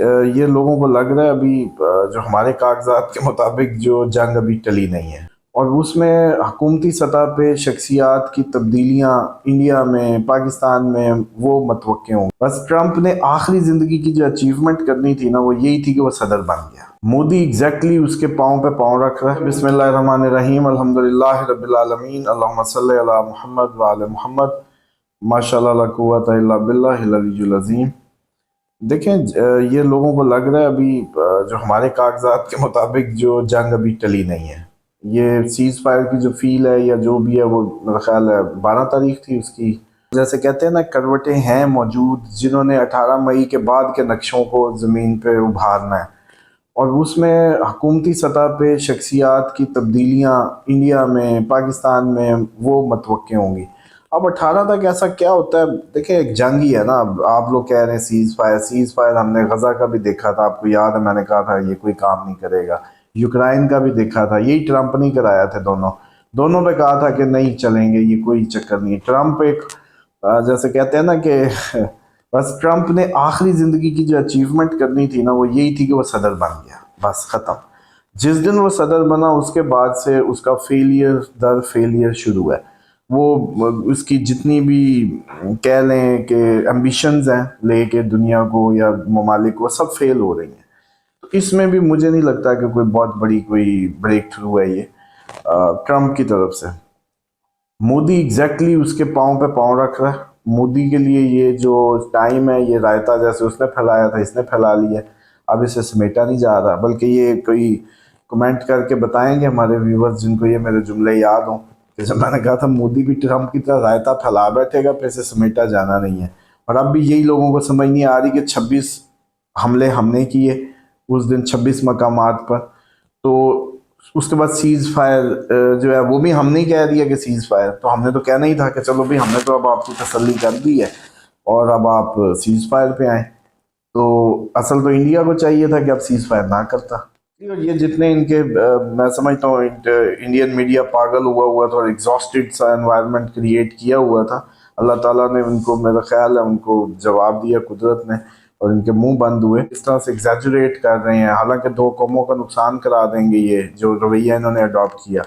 ये लोगों को लग रहा है अभी जो हमारे कागजात के मुताबिक जो जंग अभी टली नहीं है और उसमें हुकूमती सतह पे शख्सियात की तब्दीलियां इंडिया में पाकिस्तान में वो मतवक्के होंगे। बस ट्रंप ने आखिरी ज़िंदगी की जो अचीवमेंट करनी थी ना वो यही थी कि वो सदर बन गया। मोदी एग्जैक्टली उसके पाँव पे पाँव रख रहा है। बिस्मिल्लाहिर्रहमानिर्रहीम अल्हम्दुलिल्लाहि रब्बिल आलमीन अल्लाहुम्मा सल्ली अला मुहम्मद व आले मुहम्मद माशाअल्लाह ला कुव्वता इल्ला बिल्लाहिल अलीयुल अज़ीम। देखें, ये लोगों को लग रहा है अभी जो हमारे कागजात के मुताबिक जो जंग अभी टली नहीं है। ये सीज फायर की जो फील है या जो भी है वो मेरा ख्याल है 12 तारीख थी उसकी। जैसे कहते हैं ना, करवटें हैं मौजूद जिन्होंने 18 मई के बाद के नक्शों को ज़मीन पे उभारना है और उसमें हुकूमती सतह पे शख्सियात की तब्दीलियाँ इंडिया में पाकिस्तान में वो मतवक्के होंगी। अब 18 तक ऐसा क्या होता है? देखिए, एक जंग ही है ना। अब आप लोग कह रहे हैं सीज फायर हमने गजा का भी देखा था, आपको याद है? मैंने कहा था ये कोई काम नहीं करेगा। यूक्रेन का भी देखा था, यही ट्रंप नहीं कराया थे। दोनों पे कहा था कि नहीं चलेंगे, ये कोई चक्कर नहीं है। ट्रंप एक जैसे कहते हैं ना कि बस ट्रंप ने आखिरी जिंदगी की जो अचीवमेंट करनी थी ना वो यही थी कि वो सदर बन गया, बस खत्म। जिस दिन वो सदर बना उसके बाद से उसका फेलियर दर फेलियर शुरू है। वो उसकी जितनी भी कह लें कि एम्बिशंस हैं लेके दुनिया को या ममालिक को, सब फेल हो रही हैं। तो इसमें भी मुझे नहीं लगता कि कोई बहुत बड़ी कोई ब्रेक थ्रू है ये ट्रंप की तरफ से। मोदी एग्जैक्टली उसके पाँव पे पाँव रख रहा है। मोदी के लिए ये जो टाइम है, ये रायता जैसे उसने फैलाया था इसने फैला लिया। अब इसे समेटा नहीं जा रहा, बल्कि ये कोई कमेंट करके बताएंगे हमारे व्यूवर्स जिनको ये मेरे जुमले याद हों कि जब मैंने कहा था मोदी भी ट्रंप की तरह रायता फैला बैठेगा, फिर इसे समेटा जाना नहीं है। और अब भी यही लोगों को समझ नहीं आ रही कि 26 हमले हमने किए उस दिन 26 मकामात पर। तो उसके बाद सीज फायर जो है वो भी हमने ही कह दिया कि सीज फायर, तो हमने तो कहना ही था कि चलो भाई हमने तो अब आपकी तसल्ली कर दी है और अब आप सीज फायर पे आए। तो असल तो इंडिया को चाहिए था कि अब सीज फायर ना करता। और ये जितने इनके मैं समझता हूँ इंडियन मीडिया पागल हुआ था और एग्जॉस्टेड सा एनवायरनमेंट क्रिएट किया हुआ था। अल्लाह ताला ने उनको, मेरा ख्याल है, उनको जवाब दिया कुदरत ने और इनके मुंह बंद हुए। इस तरह से एग्जैजुरेट कर रहे हैं, हालांकि दो कौमों का नुकसान करा देंगे ये जो रवैया इन्होंने अडॉप्ट किया।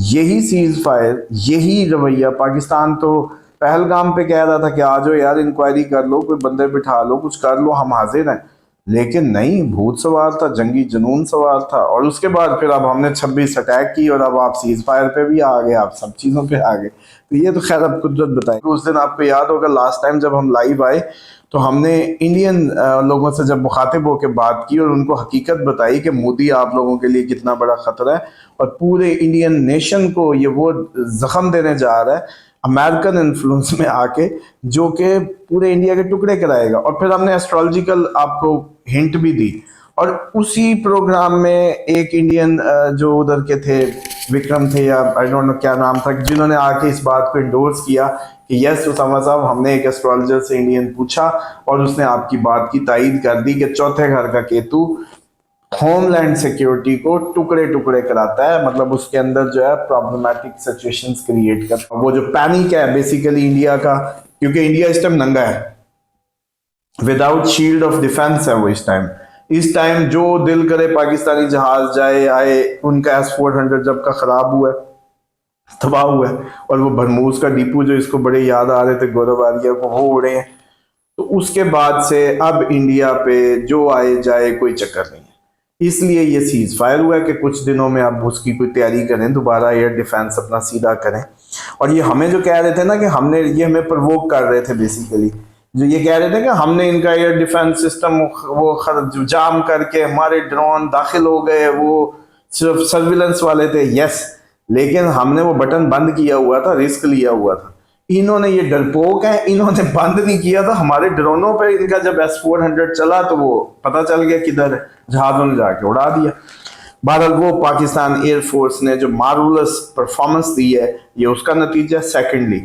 यही सीज फायर, यही रवैया पाकिस्तान तो पहलगाम पे कह रहा था कि आ जाओ यार, इंक्वायरी कर लो, कोई बंदे बिठा लो, कुछ कर लो, हम हाजिर हैं। लेकिन नहीं, भूत सवार था, जंगी जुनून सवार था। और उसके बाद फिर अब हमने 26 अटैक की और अब आप सीज फायर पे भी आ गए, आप सब चीज़ों पे आ गए। तो ये तो खैर अब कुदरत बताए। उस दिन आपको याद होगा लास्ट टाइम जब हम लाइव आए तो हमने इंडियन लोगों से जब मुखातिब होकर बात की और उनको हकीकत बताई कि मोदी आप लोगों के लिए कितना बड़ा खतरा है और पूरे इंडियन नेशन को ये वो जख्म देने जा रहा है अमेरिकन इन्फ्लुएंस में आके, जो कि पूरे इंडिया के टुकड़े कराएगा। और फिर हमने एस्ट्रोलॉजिकल आपको हिंट भी दी। और उसी प्रोग्राम में एक इंडियन जो उधर के थे, विक्रम थे या आई डोंट नो क्या नाम था, जिन्होंने आके इस बात को इंडोर्स किया कि यस उसामा साहब, हमने एक एस्ट्रोलॉजर से इंडियन पूछा और उसने आपकी बात की तायीद कर दी कि चौथे घर का केतु होमलैंड सिक्योरिटी को टुकड़े टुकड़े कराता है। मतलब उसके अंदर जो है प्रॉब्लमैटिक सिचुएशंस क्रिएट करता है। वो जो पैनिक है बेसिकली इंडिया का, क्योंकि इंडिया इस टाइम नंगा है, विदाउट शील्ड ऑफ डिफेंस है वो इस टाइम जो दिल करे पाकिस्तानी जहाज जाए आए। उनका S-400 जब का खराब हुआ है, तबाह हुआ है, और वो भरमूज का डिपो जो इसको बड़े याद आ रहे थे गौरवारिया को, वो उड़े हैं। तो उसके बाद से अब इंडिया पे जो आए जाए कोई चक्कर नहीं है। इसलिए ये सीज फायर हुआ है कि कुछ दिनों में अब उसकी कोई तैयारी करें, दोबारा एयर डिफेंस अपना सीधा करें। और ये हमें जो कह रहे थे ना कि ये हमें प्रवोक कर रहे थे बेसिकली, जो ये कह रहे थे कि हमने इनका एयर डिफेंस सिस्टम वो जाम करके हमारे ड्रोन दाखिल हो गए, वो सिर्फ सर्विलेंस वाले थे। यस, लेकिन हमने वो बटन बंद किया हुआ था, रिस्क लिया हुआ था। इन्होंने, ये डरपोक है, इन्होंने बंद नहीं किया था। हमारे ड्रोनों पे इनका जब S-400 चला तो वो पता चल गया किधर है, जहाजों ने जाके उड़ा दिया। बहरहाल वो पाकिस्तान एयरफोर्स ने जो मारूलस परफॉर्मेंस दी है ये उसका नतीजा। सेकेंडली,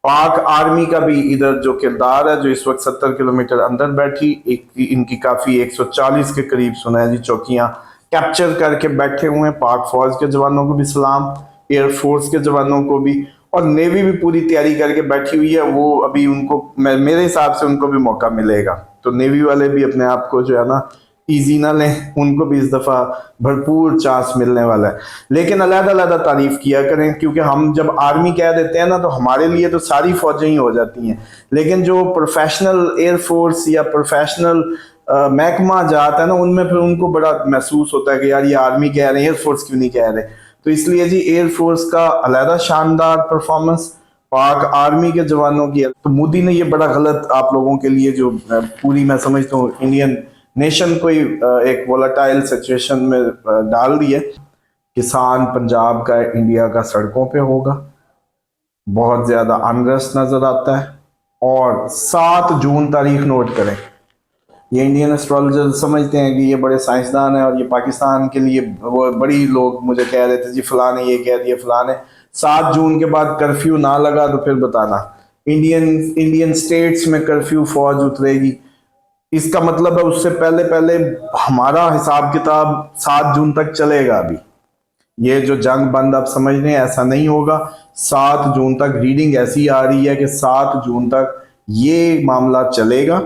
पाक आर्मी का भी इधर जो किरदार है, जो इस वक्त 70 किलोमीटर अंदर बैठी, इनकी काफ़ी 140 के करीब सुना है जी चौकियाँ कैप्चर करके बैठे हुए हैं। पाक फौज के जवानों को भी सलाम, एयरफोर्स के जवानों को भी। और नेवी भी पूरी तैयारी करके बैठी हुई है। वो अभी उनको मेरे हिसाब से उनको भी मौका मिलेगा, तो नेवी वाले भी अपने आप को जो है ना इजी ना लें, उनको भी इस दफ़ा भरपूर चांस मिलने वाला है। लेकिन अलग-अलग तारीफ किया करें, क्योंकि हम जब आर्मी कह देते हैं ना तो हमारे लिए तो सारी फौजें ही हो जाती हैं, लेकिन जो प्रोफेशनल एयरफोर्स या प्रोफेशनल महकमा जाता है ना, उनमें फिर उनको बड़ा महसूस होता है कि यार ये आर्मी कह रहे हैं, एयरफोर्स क्यों नहीं कह रहे। तो इसलिए जी एयरफोर्स का अलग शानदार परफॉर्मेंस, पाक आर्मी के जवानों की। तो मोदी ने ये बड़ा गलत आप लोगों के लिए जो पूरी मैं समझता हूँ इंडियन नेशन को ही एक वोलाटाइल सिचुएशन में डाल दिया। किसान पंजाब का इंडिया का सड़कों पे होगा, बहुत ज्यादा अनरेस्ट नजर आता है। और 7 जून तारीख नोट करें, ये इंडियन एस्ट्रोलॉजर समझते हैं कि ये बड़े साइंसदान हैं और ये पाकिस्तान के लिए वो बड़ी लोग मुझे कह रहे थे जी फलां ने ये कह दिया फलां ने। 7 जून के बाद कर्फ्यू ना लगा तो फिर बताना इंडियन स्टेट्स में कर्फ्यू फौज उतरेगी। इसका मतलब है उससे पहले पहले हमारा हिसाब किताब 7 जून तक चलेगा। अभी ये जो जंग बंद आप समझ रहे हैं ऐसा नहीं होगा। 7 जून तक रीडिंग ऐसी आ रही है कि 7 जून तक ये मामला चलेगा।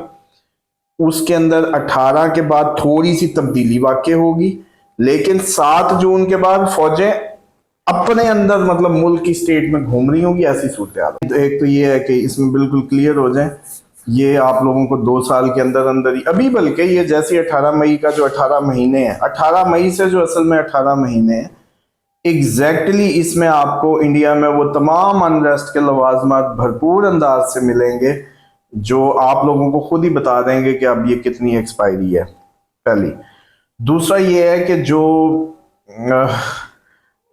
उसके अंदर 18 के बाद थोड़ी सी तब्दीली वाकई होगी, लेकिन 7 जून के बाद फौजें अपने अंदर मतलब मुल्क की स्टेट में घूम रही होंगी, ऐसी सूरत हाल। एक तो ये है कि इसमें बिल्कुल क्लियर हो जाए, ये आप लोगों को 2 साल के अंदर अंदर ही अभी, बल्कि ये जैसे 18 मई का जो 18 महीने हैं, 18 मई से जो असल में 18 महीने हैं एग्जैक्टली इसमें आपको इंडिया में वो तमाम अनरेस्ट के लवाजमात भरपूर अंदाज से मिलेंगे जो आप लोगों को खुद ही बता देंगे कि अब ये कितनी एक्सपायरी है, पहली। दूसरा ये है कि जो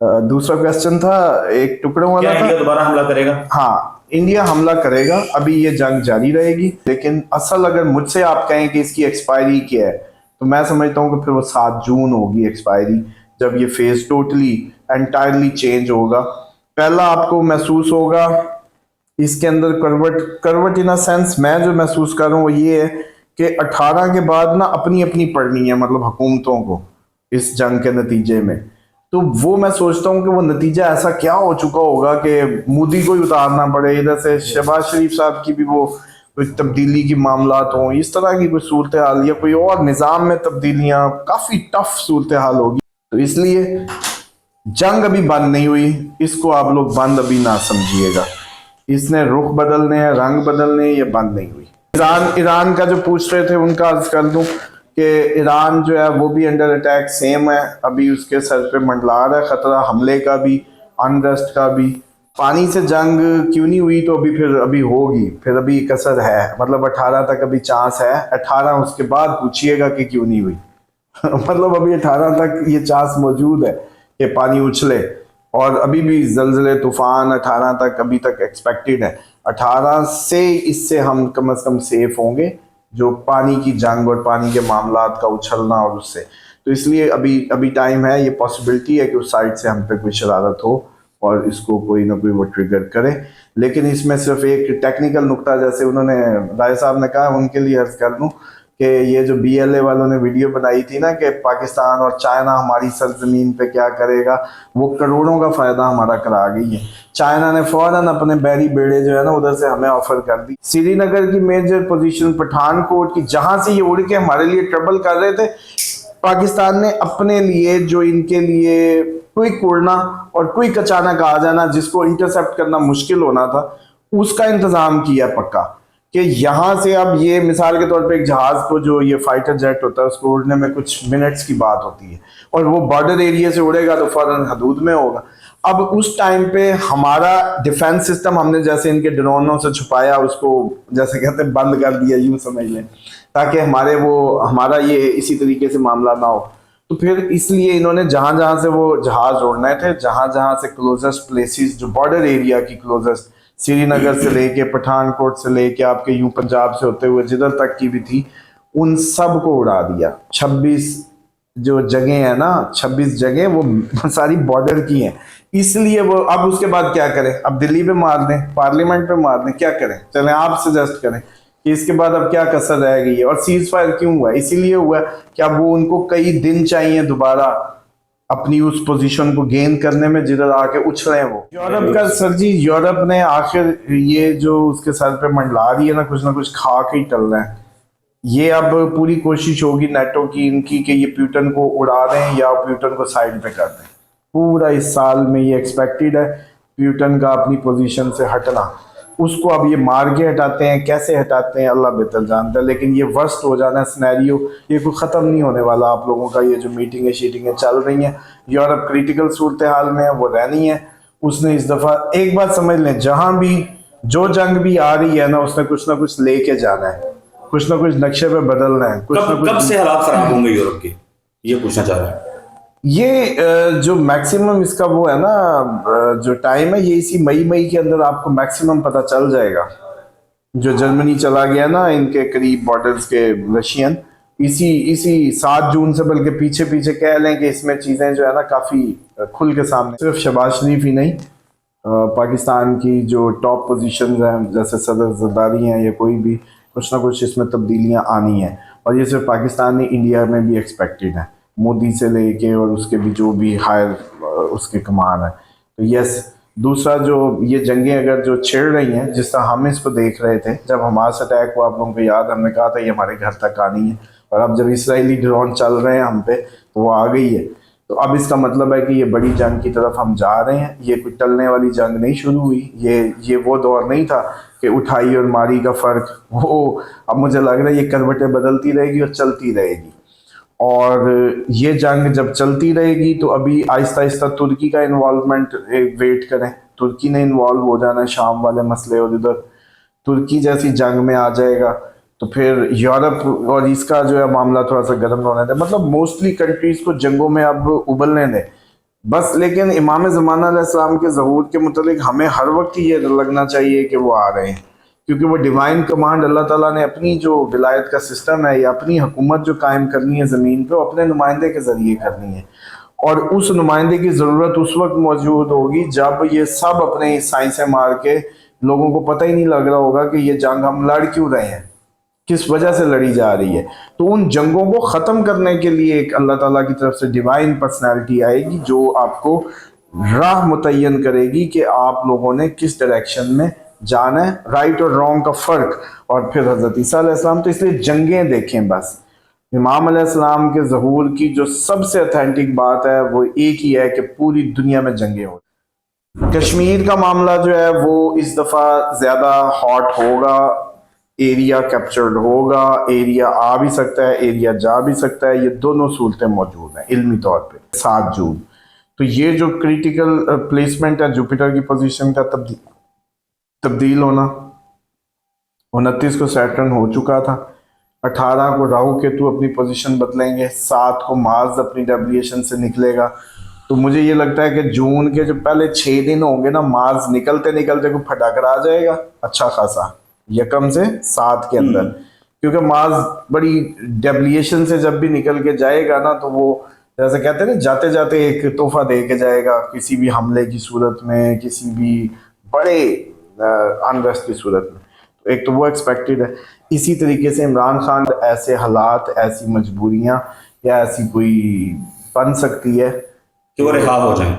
दूसरा क्वेश्चन था एक टुकड़ों वाला था, इंडिया दोबारा हमला करेगा? हाँ, इंडिया हमला करेगा, अभी ये जंग जारी रहेगी। लेकिन असल अगर मुझसे आप कहें कि इसकी एक्सपायरी क्या है, तो मैं समझता हूँ कि फिर वो 7 जून होगी एक्सपायरी, जब ये फेज टोटली एंटायरली चेंज होगा। पहला आपको महसूस होगा इसके अंदर करवट इन अ सेंस मैं जो महसूस कर रहा हूँ वो ये है कि 18 के बाद ना अपनी अपनी पड़नी है, मतलब हुकूमतों को इस जंग के नतीजे में। तो वो मैं सोचता हूँ कि वो नतीजा ऐसा क्या हो चुका होगा कि मोदी को ही उतारना पड़े, इधर से शहबाज शरीफ साहब की भी वो कोई तब्दीली की मामलात हों, इस तरह की कोई सूरत हाल या कोई और निज़ाम में तब्दीलियाँ, काफ़ी टफ सूरत हाल होगी। तो इसलिए जंग अभी बंद नहीं हुई, इसको आप लोग बंद अभी ना समझिएगा। इसने रुख बदलने हैं, रंग बदलने हैं, ये बंद नहीं हुई। ईरान का जो पूछ रहे थे उनका अर्ज कर दूं कि ईरान जो है वो भी अंडर अटैक सेम है, अभी उसके सर पे मंडला रहा है खतरा, हमले का भी, अनरेस्ट का भी। पानी से जंग क्यों नहीं हुई, तो अभी होगी, फिर अभी कसर है, मतलब 18 तक अभी चांस है। 18 उसके बाद पूछिएगा कि क्यों नहीं हुई मतलब अभी 18 तक ये चांस मौजूद है कि पानी उछले, और अभी भी जलजले तूफान 18 तक अभी तक एक्सपेक्टेड है। 18 से इससे हम कम से कम सेफ होंगे, जो पानी की जंग और पानी के मामलात का उछलना और उससे। तो इसलिए अभी टाइम है, ये पॉसिबिलिटी है कि उस साइड से हम पे कोई शरारत हो और इसको कोई ना कोई वो ट्रिगर करे। लेकिन इसमें सिर्फ एक टेक्निकल नुक्ता, जैसे उन्होंने राय साहब ने कहा, उनके लिए अर्ज कर दूं कि ये जो BLA वालों ने वीडियो बनाई थी ना कि पाकिस्तान और चाइना हमारी सरजमीन पे क्या करेगा, वो करोड़ों का फायदा हमारा करा गई है। चाइना ने फौरन अपने बैरी बेड़े जो है ना उधर से हमें ऑफर कर दी। श्रीनगर की मेजर पोजीशन, पठानकोट की, जहां से ये उड़ के हमारे लिए ट्रबल कर रहे थे, पाकिस्तान ने अपने लिए जो इनके लिए क्विक उड़ना और क्विक अचानक आ जाना जिसको इंटरसेप्ट करना मुश्किल होना था, उसका इंतजाम किया पक्का कि यहाँ से अब ये मिसाल के तौर पे एक जहाज को, जो ये फाइटर जेट होता है, उसको उड़ने में कुछ मिनट्स की बात होती है और वो बॉर्डर एरिया से उड़ेगा तो फौरन हदूद में होगा। अब उस टाइम पे हमारा डिफेंस सिस्टम हमने जैसे इनके ड्रोनों से छुपाया, उसको जैसे कहते हैं बंद कर दिया, यूं समझ लें, ताकि हमारा ये इसी तरीके से मामला ना हो। तो फिर इसलिए इन्होंने जहां जहां से वो जहाज उड़ने थे, जहां जहां से क्लोजेस्ट प्लेसेस, जो बॉर्डर एरिया की क्लोजेस्ट, श्रीनगर से लेके पठानकोट से लेके आपके यूं पंजाब से होते हुए जिधर तक की भी थी, उन सब को उड़ा दिया। 26 जो जगह है ना, 26 जगह वो सारी बॉर्डर की हैं। इसलिए वो अब उसके बाद क्या करें, अब दिल्ली पे मार दें, पार्लियामेंट पे मार दें, क्या करें? चलें आप सजेस्ट करें कि इसके बाद अब क्या कसर रह गई है। और सीज फायर क्यों हुआ? इसीलिए हुआ कि अब वो उनको कई दिन चाहिए दोबारा अपनी उस पोजीशन को गेन करने में जिधर आके उछले हैं वो। यूरोप का सर जी, यूरोप ने आखिर ये जो उसके सर पे मंडला रही है ना कुछ खा के ही टल रहा है। ये अब पूरी कोशिश होगी नेटो की इनकी कि ये प्यूटन को उड़ा दें या प्यूटन को साइड पे कर दें। पूरा इस साल में ये एक्सपेक्टेड है प्यूटन का अपनी पोजीशन से हटना। उसको अब ये मार के हटाते हैं, कैसे हटाते हैं अल्लाह बेहतर जानता है, लेकिन ये वर्स्ट हो जाना सिनेरियो, ये कोई ख़त्म नहीं होने वाला। आप लोगों का ये जो मीटिंगें शीटिंगें चल रही हैं, यूरोप क्रिटिकल सूरत हाल में है, वो रहनी है। उसने इस दफ़ा एक बात समझ लें, जहाँ भी जो जंग भी आ रही है ना, उसने कुछ ना कुछ लेके जाना है, कुछ ना कुछ नक्शे पे बदलना है। कब से हालात खराब होंगे यूरोप के, ये पूछना चाह रहा है। ये जो मैक्सिमम इसका वो है ना जो टाइम है, ये इसी मई के अंदर आपको मैक्सिमम पता चल जाएगा। जो जर्मनी चला गया ना इनके करीब बॉर्डर्स के रशियन, इसी 7 जून से, बल्कि पीछे पीछे कह लें कि इसमें चीज़ें जो है ना काफ़ी खुल के सामने। सिर्फ शहबाज शरीफ ही नहीं, पाकिस्तान की जो टॉप पोजीशंस हैं जैसे सदर जरदारी हैं या कोई भी, कुछ ना कुछ इसमें तब्दीलियां आनी हैं। और ये सिर्फ पाकिस्तान नहीं, इंडिया में भी एक्सपेक्टेड है, मोदी से लेके और उसके भी जो भी हायर उसके कमान है। तो यस, दूसरा जो ये जंगें अगर जो छिड़ रही हैं, जिस तरह हम इसको देख रहे थे जब हमास अटैक हुआ, आप लोगों को याद, हमने कहा था ये हमारे घर तक आनी है, और अब जब इसराइली ड्रोन चल रहे हैं हम पे तो वो आ गई है। तो अब इसका मतलब है कि ये बड़ी जंग की तरफ हम जा रहे हैं। ये कोई टलने वाली जंग नहीं शुरू हुई, ये वो दौर नहीं था कि उठाई और मारी का फ़र्क। वो अब मुझे लग रहा है ये करवटें बदलती रहेगी और चलती रहेगी। और ये जंग जब चलती रहेगी तो अभी आहिस्ता आहिस्ता तुर्की का इन्वॉल्वमेंट वेट करें। तुर्की ने इन्वॉल्व हो जाना है शाम वाले मसले, और इधर तुर्की जैसी जंग में आ जाएगा तो फिर यूरोप और इसका जो है मामला थोड़ा सा गर्म होने दे। मतलब मोस्टली कंट्रीज को जंगों में अब उबलने दें बस। लेकिन इमाम ज़माना अलैहिस्सलाम के ज़हूर के मुतालिक हमें हर वक्त ये लगना चाहिए कि वो आ रहे हैं, क्योंकि वो डिवाइन कमांड अल्लाह ताला ने अपनी जो विलायत का सिस्टम है या अपनी हुकूमत जो कायम करनी है ज़मीन पे, अपने नुमाइंदे के ज़रिए करनी है। और उस नुमाइंदे की ज़रूरत उस वक्त मौजूद होगी जब ये सब अपने साइंसें मार के, लोगों को पता ही नहीं लग रहा होगा कि ये जंग हम लड़ क्यों रहे हैं, किस वजह से लड़ी जा रही है। तो उन जंगों को ख़त्म करने के लिए एक अल्लाह ताला की तरफ से डिवाइन पर्सनैलिटी आएगी जो आपको राह मुतय्यन करेगी कि आप लोगों ने किस डायरेक्शन में जाना है, राइट और रॉन्ग का फ़र्क। और फिर हज़रत ईसा अलैहिस्सलाम, तो इसलिए जंगें देखें बस। इमाम अलैहिस्सलाम के ज़हूर की जो सबसे ऑथेंटिक बात है वो एक ही है कि पूरी दुनिया में जंगें हो। कश्मीर का मामला जो है वो इस दफ़ा ज़्यादा हॉट होगा, एरिया कैप्चर्ड होगा, एरिया आ भी सकता है, एरिया जा भी सकता है। ये दोनों सूरतें मौजूद हैं इल्मी तौर पे। 7 जून तो ये जो क्रिटिकल प्लेसमेंट है जुपिटर की पोजीशन का तब्दील होना, 29 को सैटर्न हो चुका था, 18 को राहु केतु अपनी पोजीशन बदलेंगे, 7 को मार्स अपनी डेविएशन से निकलेगा। तो मुझे ये लगता है कि जून के जो पहले 6 दिन होंगे ना, मार्स निकलते निकलते को फटाकर आ जाएगा अच्छा खासा, यकम से 7 के अंदर। क्योंकि मार्स बड़ी डेविएशन से जब भी निकल के जाएगा ना, तो वो जैसे कहते हैं ना, जाते जाते एक तोहफा दे के जाएगा किसी भी हमले की सूरत में, किसी भी बड़े अनरेस्ट की सूरत में। तो एक तो वो एक्सपेक्टेड है। इसी तरीके से इमरान खान ऐसे हालात, ऐसी मजबूरियां या ऐसी कोई बन सकती है कि वो रिहा हो जाए।